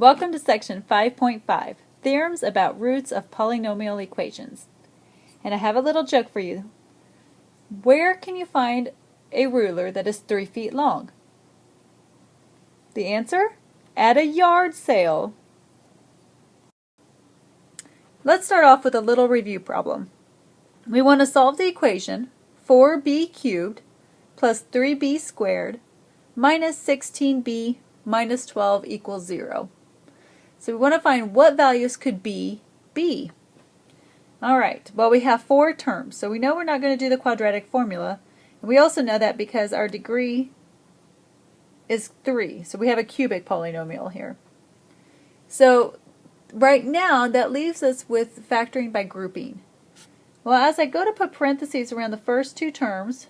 Welcome to section 5.5, Theorems about Roots of Polynomial Equations. And I have a little joke for you. Where can you find a ruler that is 3 feet long? The answer? At a yard sale. Let's start off with a little review problem. We want to solve the equation 4b cubed plus 3b squared minus 16b minus 12 equals 0. So we want to find what values could be b. Alright, well we have 4 terms, so we know we're not going to do the quadratic formula. And we also know that because our degree is 3, so we have a cubic polynomial here. So right now that leaves us with factoring by grouping. Well, as I go to put parentheses around the first 2 terms,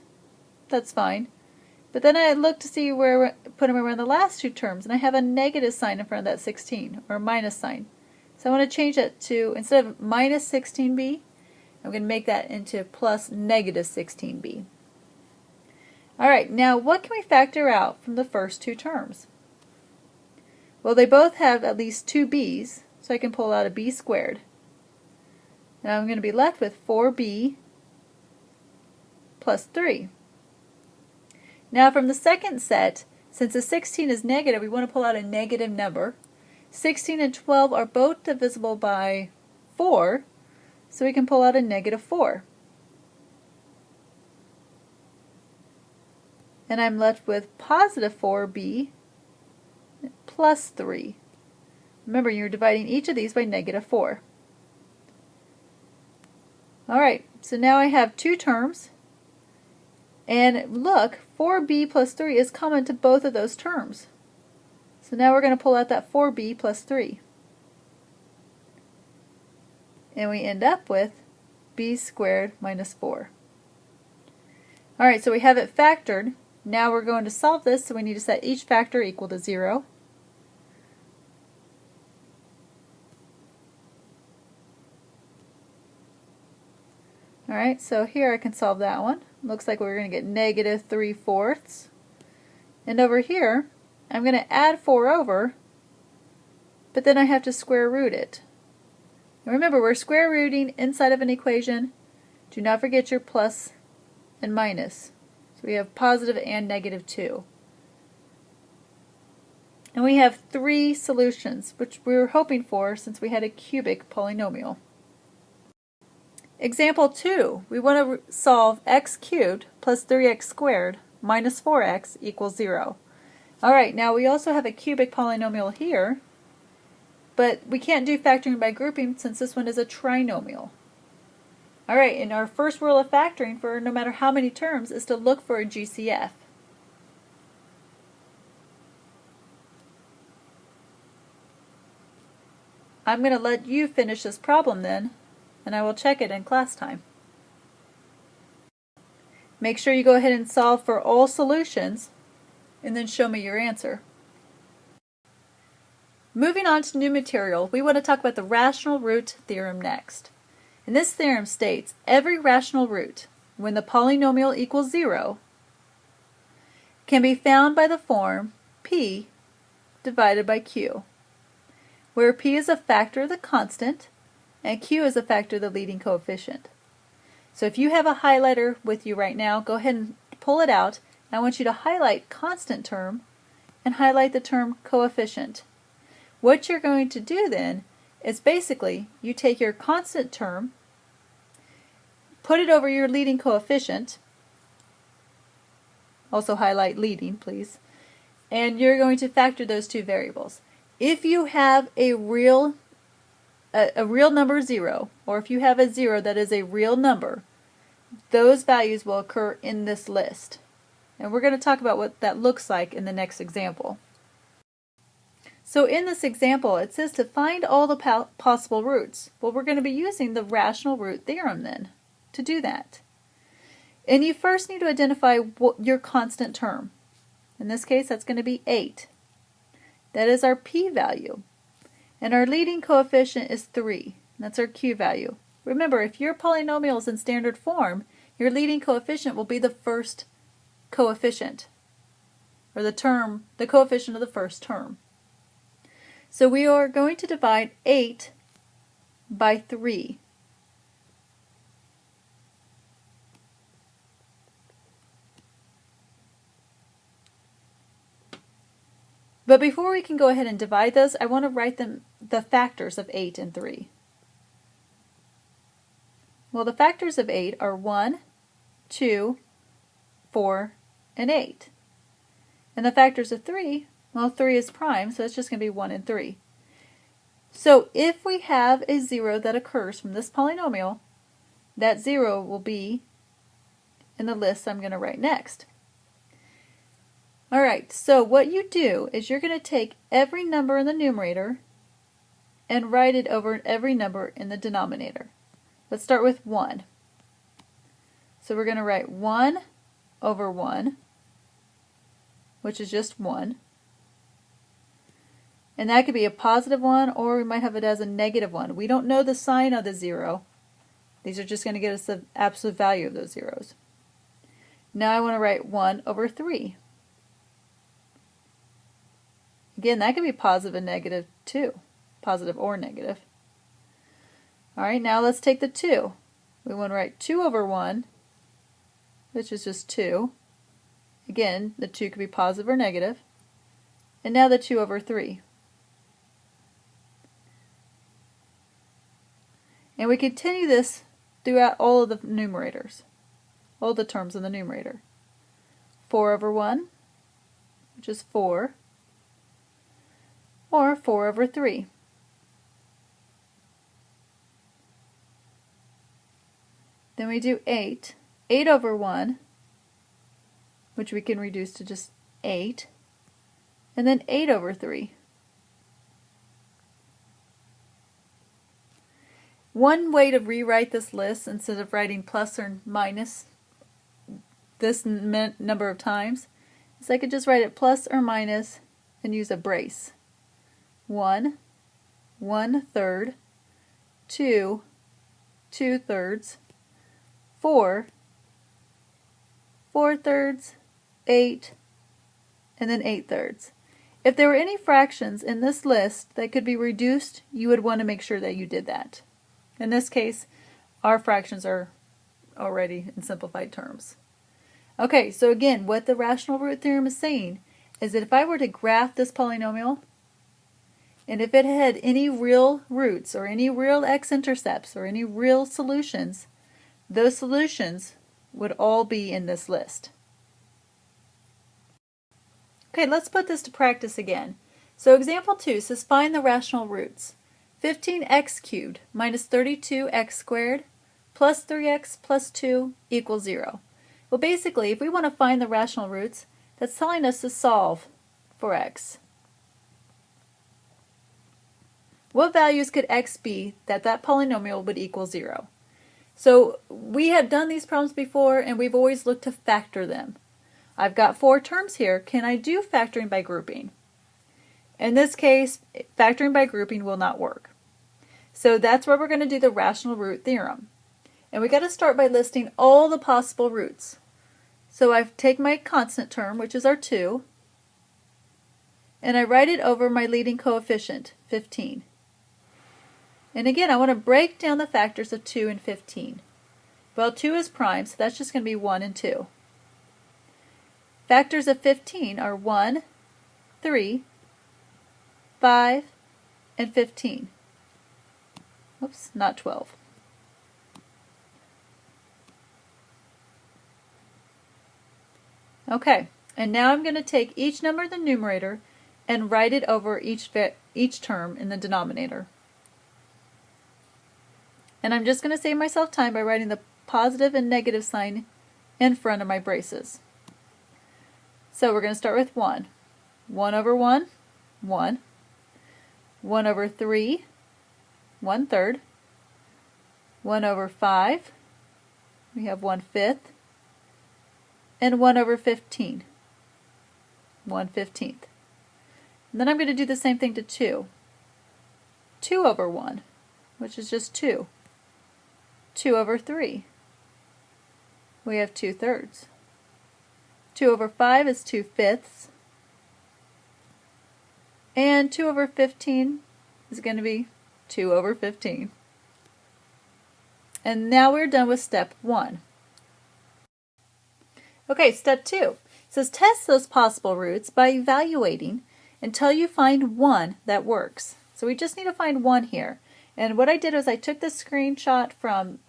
that's fine. But then I look to see where put them around the last 2 terms, and I have a negative sign in front of that 16, or a minus sign. So I want to change it to, instead of minus 16b, I'm going to make that into plus negative 16b. Alright, now what can we factor out from the first 2 terms? Well, they both have at least 2 b's, so I can pull out a b squared. Now I'm going to be left with 4b plus 3. Now from the second set, since the 16 is negative, we want to pull out a negative number. 16 and 12 are both divisible by 4, so we can pull out a negative 4. And I'm left with positive 4b plus 3. Remember, you're dividing each of these by negative 4. Alright, so now I have 2 terms. And look, 4b plus 3 is common to both of those terms. So now we're going to pull out that 4b plus 3. And we end up with b squared minus 4. Alright, so we have it factored. Now we're going to solve this, so we need to set each factor equal to 0. Alright, so here I can solve that one. Looks like we're going to get negative 3/4. And over here, I'm going to add 4 over, but then I have to square root it. And remember, we're square rooting inside of an equation. Do not forget your plus and minus. So we have positive and negative 2. And we have 3 solutions, which we were hoping for since we had a cubic polynomial. Example 2, we want to solve x cubed plus 3x squared minus 4x equals 0. Alright, now we also have a cubic polynomial here, but we can't do factoring by grouping since this one is a trinomial. Alright, and our first rule of factoring for no matter how many terms is to look for a GCF. I'm going to let you finish this problem then, and I will check it in class time. Make sure you go ahead and solve for all solutions and then show me your answer. Moving on to new material, we want to talk about the rational root theorem next. And this theorem states every rational root, when the polynomial equals 0, can be found by the form p divided by q, where p is a factor of the constant and q is a factor of the leading coefficient. So if you have a highlighter with you right now, go ahead and pull it out. I want you to highlight constant term and highlight the term coefficient. What you're going to do then is basically you take your constant term, put it over your leading coefficient, also highlight leading please, and you're going to factor those 2 variables. If you have a real number 0, or if you have a 0 that is a real number, those values will occur in this list. And we're going to talk about what that looks like in the next example. So in this example, it says to find all the possible roots. Well, we're going to be using the rational root theorem then to do that. And you first need to identify your constant term. In this case, that's going to be 8. That is our p value. And our leading coefficient is 3. That's our q value. Remember, if your polynomial is in standard form, your leading coefficient will be the first coefficient, or the coefficient of the first term. So we are going to divide 8 by 3. But before we can go ahead and divide those, I want to write the factors of 8 and 3. Well, the factors of 8 are 1, 2, 4, and 8. And the factors of 3, well, 3 is prime, so it's just going to be 1 and 3. So if we have a 0 that occurs from this polynomial, that 0 will be in the list I'm going to write next. Alright, so what you do is you're going to take every number in the numerator and write it over every number in the denominator. Let's start with 1. So we're going to write 1 over 1, which is just 1. And that could be a positive 1, or we might have it as a negative 1. We don't know the sign of the 0. These are just going to get us the absolute value of those zeros. Now I want to write 1 over 3. Again, that could be positive and negative too. Positive or negative. Alright, now let's take the 2. We want to write 2 over 1, which is just 2. Again, the 2 could be positive or negative. And now the 2 over 3. And we continue this throughout all of the numerators, all the terms in the numerator. 4 over 1, which is 4, or 4 over 3. Then we do 8. 8 over 1, which we can reduce to just 8. And then 8 over 3. One way to rewrite this list, instead of writing plus or minus this number of times, is I could just write it plus or minus and use a brace. 1, 1/3, 2, 2/3, 4, 4/3, 8, and then 8/3. If there were any fractions in this list that could be reduced, you would want to make sure that you did that. In this case, our fractions are already in simplified terms. Okay, so again, what the rational root theorem is saying is that if I were to graph this polynomial, and if it had any real roots or any real x-intercepts or any real solutions, those solutions would all be in this list. Okay, let's put this to practice again. So example 2 says find the rational roots. 15x cubed minus 32x squared plus 3x plus 2 equals 0. Well, basically, if we want to find the rational roots, that's telling us to solve for x. What values could x be that polynomial would equal 0? So we have done these problems before, and we've always looked to factor them. I've got 4 terms here. Can I do factoring by grouping? In this case, factoring by grouping will not work. So that's where we're going to do the rational root theorem. And we got to start by listing all the possible roots. So I take my constant term, which is our 2, and I write it over my leading coefficient, 15. And again, I want to break down the factors of 2 and 15. Well, 2 is prime, so that's just going to be 1 and 2. Factors of 15 are 1, 3, 5, and 15. Oops, not 12. Okay, and now I'm going to take each number in the numerator and write it over each term in the denominator. And I'm just going to save myself time by writing the positive and negative sign in front of my braces. So we're going to start with 1. 1 over 1, 1. 1 over 3, 1/3. 1 over 5, we have 1/5. And 1 over 15, 1/15. And then I'm going to do the same thing to 2. 2 over 1, which is just 2. 2 over 3, we have 2/3. 2 over 5 is 2/5. And 2 over 15 is going to be 2 over 15. And now we're done with step 1. Okay, step 2. It says test those possible roots by evaluating until you find one that works. So we just need to find one here. And what I did was I took the screenshot from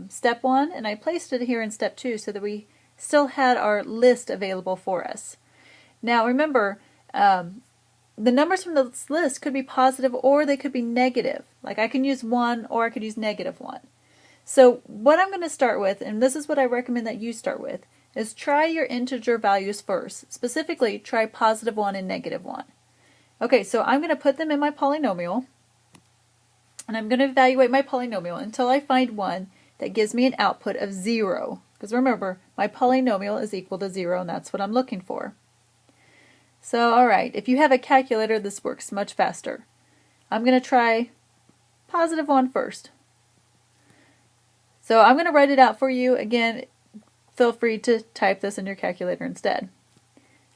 step 1 and I placed it here in step 2 so that we still had our list available for us. Now remember, the numbers from this list could be positive or they could be negative. Like I can use 1 or I could use -1. So what I'm going to start with, and this is what I recommend that you start with, is try your integer values first. Specifically, try +1 and -1. Okay, so I'm going to put them in my polynomial, and I'm going to evaluate my polynomial until I find one that gives me an output of 0. Because remember, my polynomial is equal to 0, and that's what I'm looking for. So, alright, if you have a calculator, this works much faster. I'm going to try +1 first. So I'm going to write it out for you. Again, feel free to type this in your calculator instead.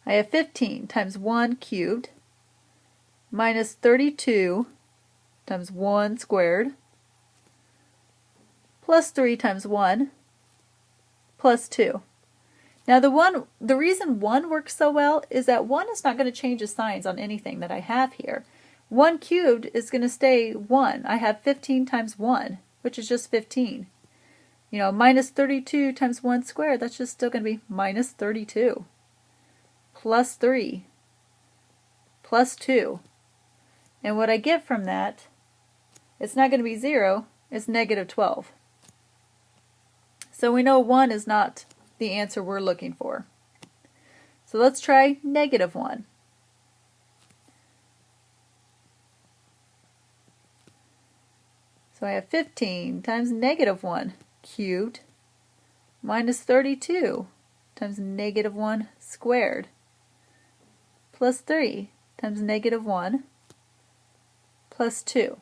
I have 15 times 1 cubed minus 32 times 1 squared plus 3 times 1 plus 2. Now the reason 1 works so well is that 1 is not going to change the signs on anything that I have here. 1 cubed is going to stay 1. I have 15 times 1, which is just 15. You know, minus 32 times 1 squared, that's just still going to be minus 32. Plus 3. Plus 2. And what I get from that, it's not going to be 0, it's -12. So we know 1 is not the answer we're looking for. So let's try -1. So I have 15 times -1 cubed minus 32 times -1 squared plus 3 times -1 plus 2.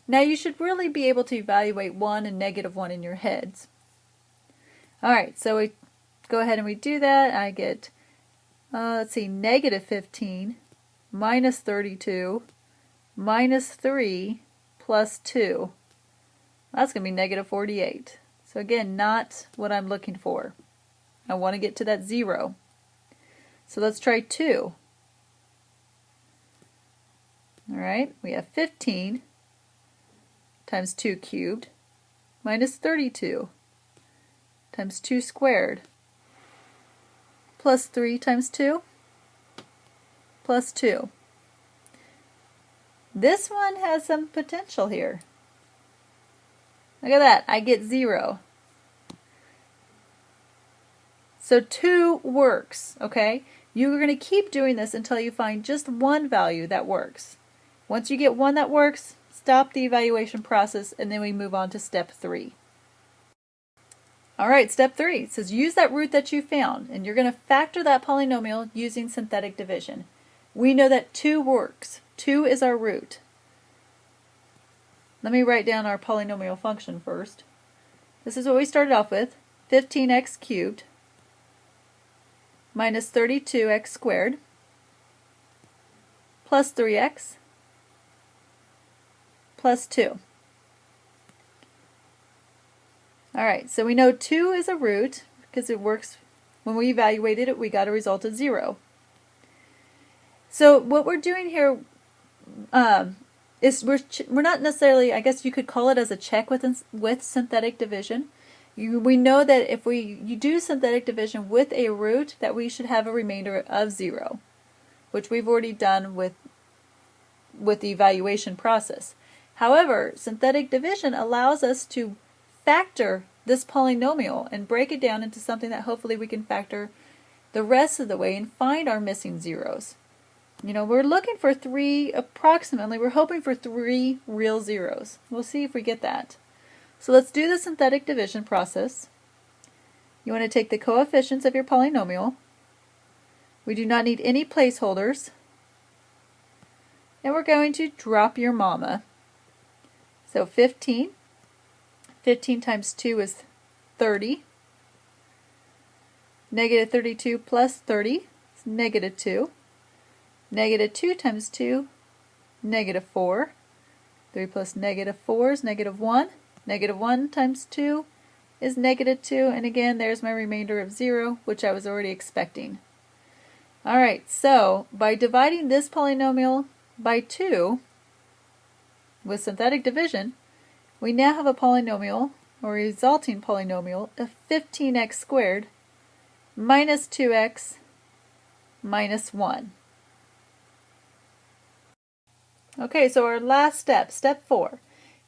Now you should really be able to evaluate 1 and -1 in your heads. Alright, so we go ahead and we do that. I get, let's see, -15 minus 32 minus 3 plus 2. That's going to be -48. So again, not what I'm looking for. I want to get to that 0. So let's try 2. Alright, we have 15 times 2 cubed minus 32 times 2 squared plus 3 times 2 plus 2. This one has some potential here. Look at that, I get 0. So 2 works, okay? You're going to keep doing this until you find just one value that works. Once you get one that works, stop the evaluation process and then we move on to step 3. Alright, step 3 says use that root that you found and you're going to factor that polynomial using synthetic division. We know that 2 works. 2 is our root. Let me write down our polynomial function first. This is what we started off with, 15x cubed minus 32x squared plus 3x plus 2. Alright, so we know 2 is a root because it works. When we evaluated it, we got a result of 0. So what we're doing here is we're not necessarily, I guess you could call it as a check with synthetic division. We know that if you do synthetic division with a root, that we should have a remainder of 0, which we've already done with the evaluation process. However, synthetic division allows us to factor this polynomial and break it down into something that hopefully we can factor the rest of the way and find our missing zeros. You know, we're looking for 3 approximately. We're hoping for 3 real zeros. We'll see if we get that. So let's do the synthetic division process. You want to take the coefficients of your polynomial. We do not need any placeholders. And we're going to drop your mama. So 15. 15 times 2 is 30. Negative 32 plus 30 is -2. Negative 2 times 2, negative 4. 3 plus negative 4 is negative 1. Negative 1 times 2 is negative 2. And again, there's my remainder of 0, which I was already expecting. Alright, so by dividing this polynomial by 2 with synthetic division, we now have a polynomial, or resulting polynomial, of 15x squared minus 2x minus 1. Okay, so our last step, step 4.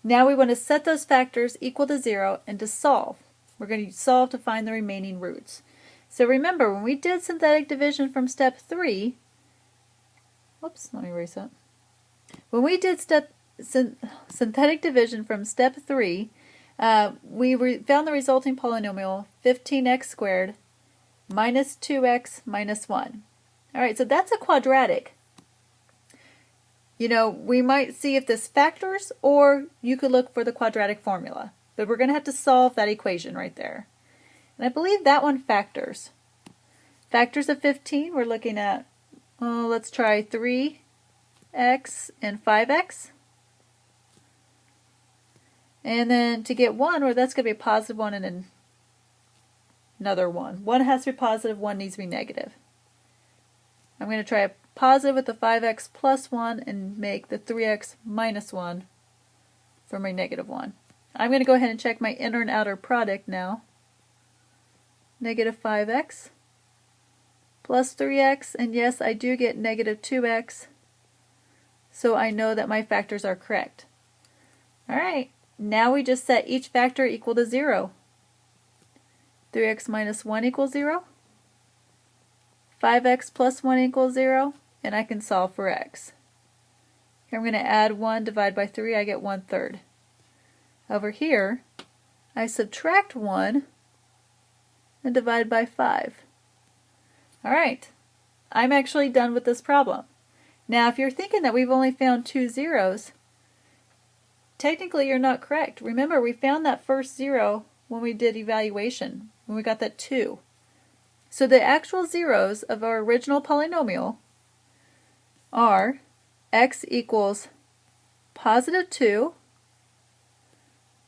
Now we want to set those factors equal to 0 and to solve. We're going to solve to find the remaining roots. So remember, when we did synthetic division from step 3, whoops, let me erase that. When we did synthetic division from step 3, we found the resulting polynomial 15x squared minus 2x minus 1. Alright, so that's a quadratic. You know, we might see if this factors, or you could look for the quadratic formula. But we're going to have to solve that equation right there. And I believe that one factors. Factors of 15, we're looking at, let's try 3x and 5x. And then to get 1, well, that's going to be a positive 1 and then another 1. 1 has to be positive, 1 needs to be negative. I'm going to try a positive with the 5x plus 1 and make the 3x minus 1 for my negative 1. I'm going to go ahead and check my inner and outer product now. Negative 5x plus 3x, and yes, I do get negative 2x, so I know that my factors are correct. Alright, now we just set each factor equal to 0. 3x minus 1 equals 0. 5x plus 1 equals 0, and I can solve for x. Here I'm going to add 1, divide by 3, I get 1/3. Over here, I subtract 1 and divide by 5. Alright, I'm actually done with this problem. Now if you're thinking that we've only found 2 zeros, technically you're not correct. Remember, we found that first 0 when we did evaluation, when we got that 2. So the actual zeros of our original polynomial are x equals positive 2,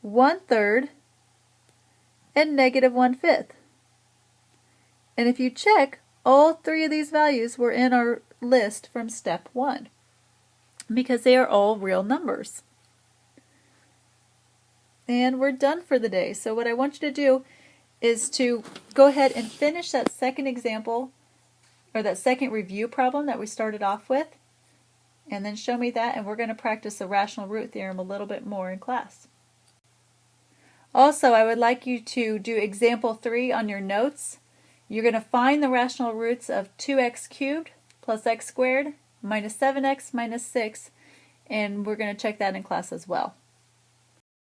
1/3, and negative 1/5. And if you check, all 3 of these values were in our list from step 1 because they are all real numbers. And we're done for the day. So what I want you to do is to go ahead and finish that second example, or that second review problem that we started off with, and then show me that, and we're going to practice the rational root theorem a little bit more in class. Also, I would like you to do example 3 on your notes. You're going to find the rational roots of 2x cubed plus x squared minus 7x minus 6, and we're going to check that in class as well.